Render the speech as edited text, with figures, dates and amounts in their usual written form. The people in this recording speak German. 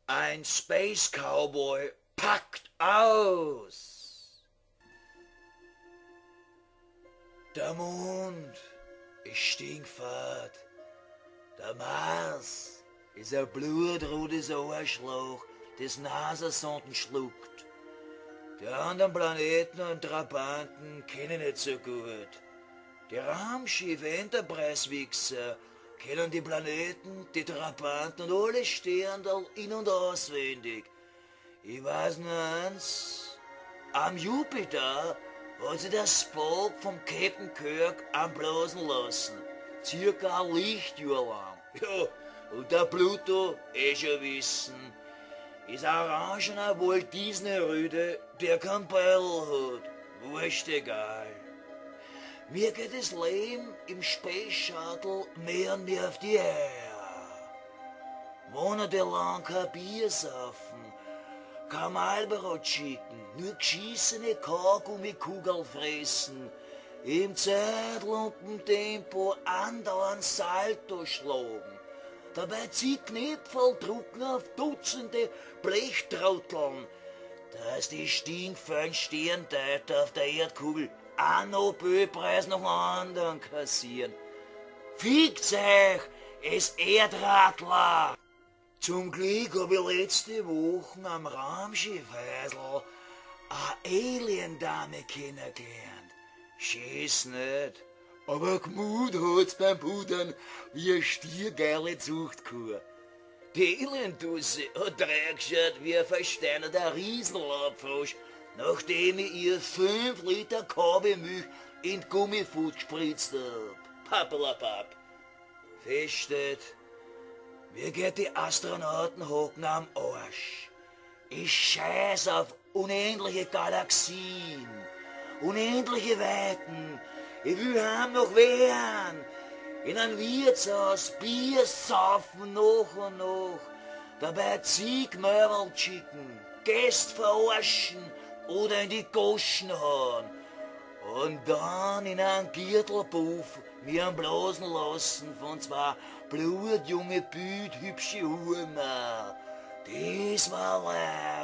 Ein Space Cowboy packt aus. Der Mond ist stinkfad. Der Mars ist ein blutrotes Arschloch, das Nasensonden schluckt. Die anderen Planeten und Trabanten kennen nicht so gut. Die Raumschiffe Enterprise-Wichser kennen die Planeten, die Trabanten und alle Sterne in- und auswendig. Ich weiß nur eins, am Jupiter hat sich der Spock vom Captain Kirk anblasen lassen. Circa ein Lichtjahr lang. Ja, und der Pluto, schon wissen, ist ein orangener Walt Disney-Rüde, der kein Beil hat. Wurscht egal. Mir geht das Leben im Space Shuttle mehr und mehr auf die Eier. Monatelang kein Bier saufen, kein Marlboro schicken, nur geschissene Kaugummikugel fressen, im Zeitlumpentempo andauernd Salto schlagen. Dabei zieht Knöpfel drucken auf Dutzende Blechtrotteln, dass die stinkfeinen Sterndeuter auf der Erdkugel einen Nobelpreis nach dem anderen kassieren. Fickt's euch, es Erdradler! Zum Glück hab ich letzte Woche am Raumschiff Heisel eine Alien-Dame kennengelernt. Schieß nicht, aber Gmut hat's beim Pudern wie eine stiergeile Zuchtkuh. Die Alientusse hat reingeschaut wie ein versteinerter Riesenlaubfrosch, nachdem ich ihr 5 Liter Kabelmilch in die Gummifut gespritzt hab. Pappelapapp. Feststeht, mir geht die Astronauten hocken am Arsch. Ich scheiß auf unendliche Galaxien, unendliche Weiten. Ich will heim noch wehren. In ein Wirtshaus Bier saufen noch und noch. Dabei Ziegmörtel schicken, Gäste verarschen oder in die Goschen hauen. Und dann in einen Gürtelpuff mir blasen lassen von 2 blutjunge, hübsche Huren. Das war leid.